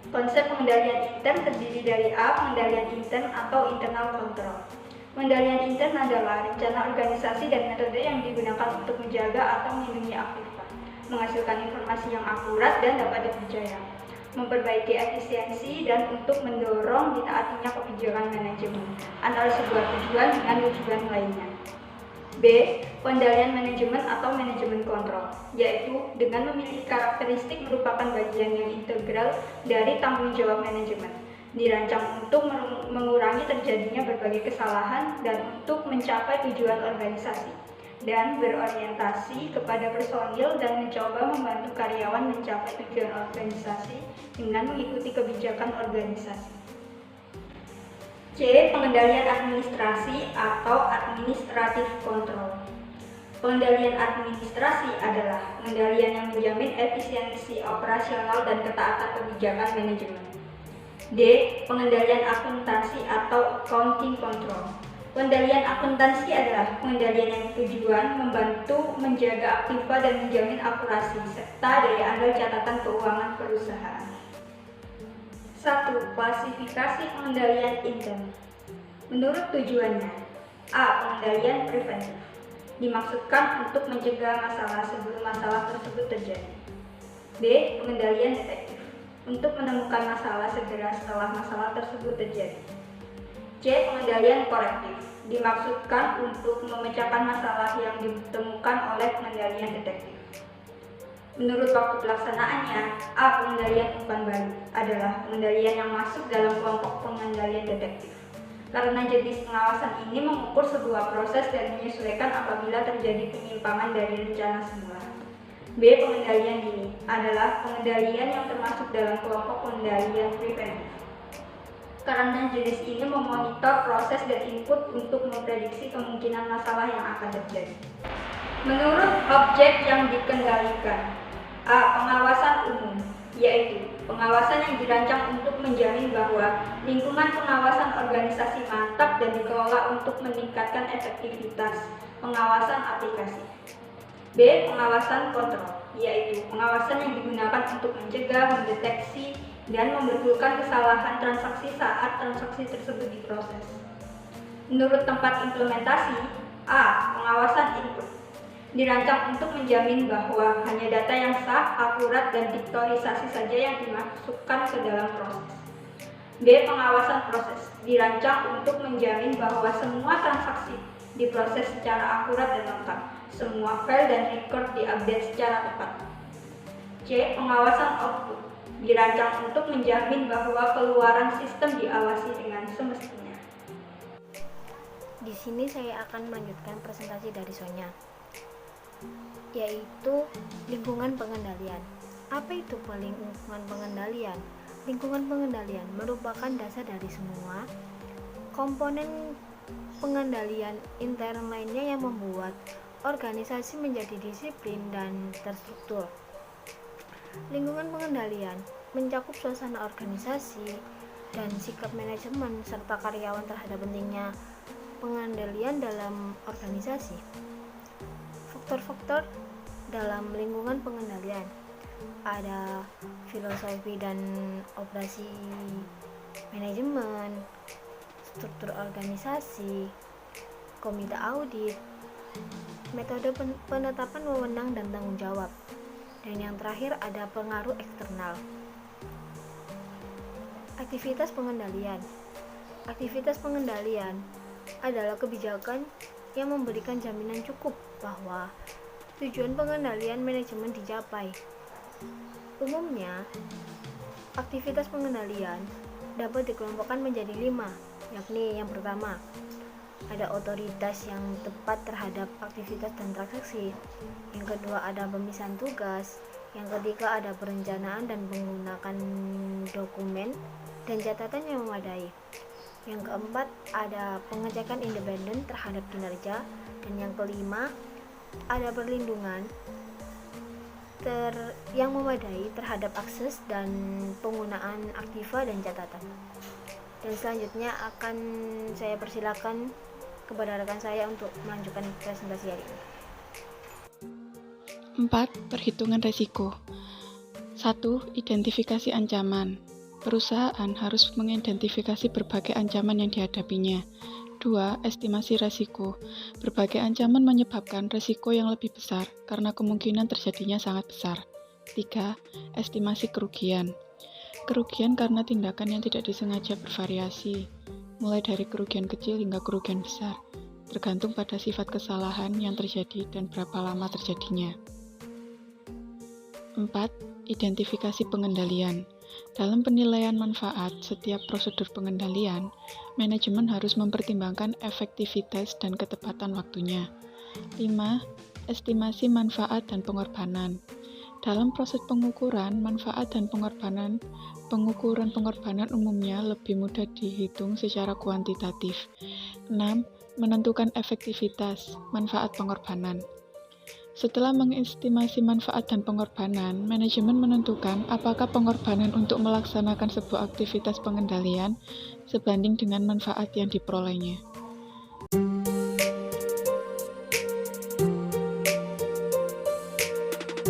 Konsep pengendalian intern terdiri dari A. Pengendalian intern atau internal control. Pengendalian intern adalah rencana organisasi dan metode yang digunakan untuk menjaga atau melindungi aktiva, menghasilkan informasi yang akurat dan dapat dipercaya, memperbaiki efisiensi, dan untuk mendorong ditaatinya kebijakan manajemen antara sebuah tujuan dengan tujuan lainnya. B. Pengendalian manajemen atau manajemen kontrol, yaitu dengan memiliki karakteristik merupakan bagian yang integral dari tanggung jawab manajemen, dirancang untuk mengurangi terjadinya berbagai kesalahan dan untuk mencapai tujuan organisasi, dan berorientasi kepada personil dan mencoba membantu karyawan mencapai tujuan organisasi dengan mengikuti kebijakan organisasi. C. Pengendalian administrasi atau administrative control. Pengendalian administrasi adalah pengendalian yang menjamin efisiensi operasional dan ketaatan kebijakan manajemen. D. Pengendalian akuntansi atau accounting control. Pengendalian akuntansi adalah pengendalian yang tujuan membantu menjaga aktiva dan menjamin akurasi serta daya andal catatan keuangan perusahaan. 1. Klasifikasi pengendalian intern. Menurut tujuannya, A. Pengendalian preventif, dimaksudkan untuk mencegah masalah sebelum masalah tersebut terjadi. B. Pengendalian detektif, untuk menemukan masalah segera setelah masalah tersebut terjadi. C. Pengendalian korektif, dimaksudkan untuk memecahkan masalah yang ditemukan oleh pengendalian detektif. Menurut waktu pelaksanaannya, A. Pengendalian umpan balik adalah pengendalian yang masuk dalam kelompok pengendalian detektif, karena jenis pengawasan ini mengukur sebuah proses dan menyesuaikan apabila terjadi penyimpangan dari rencana semula. B. Pengendalian dini adalah pengendalian yang termasuk dalam kelompok pengendalian preventif, karena jenis ini memonitor proses dan input untuk memprediksi kemungkinan masalah yang akan terjadi. Menurut objek yang dikendalikan, A. Pengawasan umum, yaitu pengawasan yang dirancang untuk menjamin bahwa lingkungan pengawasan organisasi mantap dan dikelola untuk meningkatkan efektivitas pengawasan aplikasi. B. Pengawasan kontrol, yaitu pengawasan yang digunakan untuk mencegah, mendeteksi, dan membetulkan kesalahan transaksi saat transaksi tersebut diproses. Menurut tempat implementasi, A. Pengawasan input, dirancang untuk menjamin bahwa hanya data yang sah, akurat, dan diktorisasi saja yang dimasukkan ke dalam proses. B. Pengawasan proses, dirancang untuk menjamin bahwa semua transaksi diproses secara akurat dan lengkap, semua file dan record diupdate secara tepat. C. Pengawasan output, dirancang untuk menjamin bahwa keluaran sistem diawasi dengan semestinya. Di sini saya akan melanjutkan presentasi dari Sonya, yaitu lingkungan pengendalian. Apa itu lingkungan pengendalian? Lingkungan pengendalian merupakan dasar dari semua komponen pengendalian intern lainnya yang membuat organisasi menjadi disiplin dan terstruktur. Lingkungan pengendalian mencakup suasana organisasi dan sikap manajemen serta karyawan terhadap pentingnya pengendalian dalam organisasi. Faktor-faktor dalam lingkungan pengendalian ada filosofi dan operasi manajemen, struktur organisasi, komite audit, metode penetapan wewenang dan tanggung jawab, dan yang terakhir ada pengaruh eksternal. Aktivitas pengendalian. Aktivitas pengendalian adalah kebijakan yang memberikan jaminan cukup bahwa tujuan pengendalian manajemen dicapai. Umumnya, aktivitas pengendalian dapat dikelompokkan menjadi 5, yakni yang pertama, ada otoritas yang tepat terhadap aktivitas dan transaksi. Yang kedua, ada pemisahan tugas. Yang ketiga, ada perencanaan dan menggunakan dokumen dan catatan yang memadai. Yang keempat, ada pengecekan independen terhadap kinerja. Dan yang kelima, ada perlindungan yang memadai terhadap akses dan penggunaan aktiva dan catatan. Dan selanjutnya akan saya persilakan kepada rekan saya untuk melanjutkan presentasi hari ini. 4. Perhitungan risiko. 1. Identifikasi ancaman. Perusahaan harus mengidentifikasi berbagai ancaman yang dihadapinya. 2. Estimasi resiko. Berbagai ancaman menyebabkan resiko yang lebih besar karena kemungkinan terjadinya sangat besar. 3. Estimasi kerugian. Kerugian karena tindakan yang tidak disengaja bervariasi, mulai dari kerugian kecil hingga kerugian besar, tergantung pada sifat kesalahan yang terjadi dan berapa lama terjadinya. 4. Identifikasi pengendalian. Dalam penilaian manfaat setiap prosedur pengendalian, manajemen harus mempertimbangkan efektivitas dan ketepatan waktunya. 5. Estimasi manfaat dan pengorbanan. Dalam proses pengukuran manfaat dan pengukuran pengorbanan umumnya lebih mudah dihitung secara kuantitatif. 6. Menentukan efektivitas manfaat pengorbanan. Setelah mengestimasi manfaat dan pengorbanan, manajemen menentukan apakah pengorbanan untuk melaksanakan sebuah aktivitas pengendalian sebanding dengan manfaat yang diperolehnya.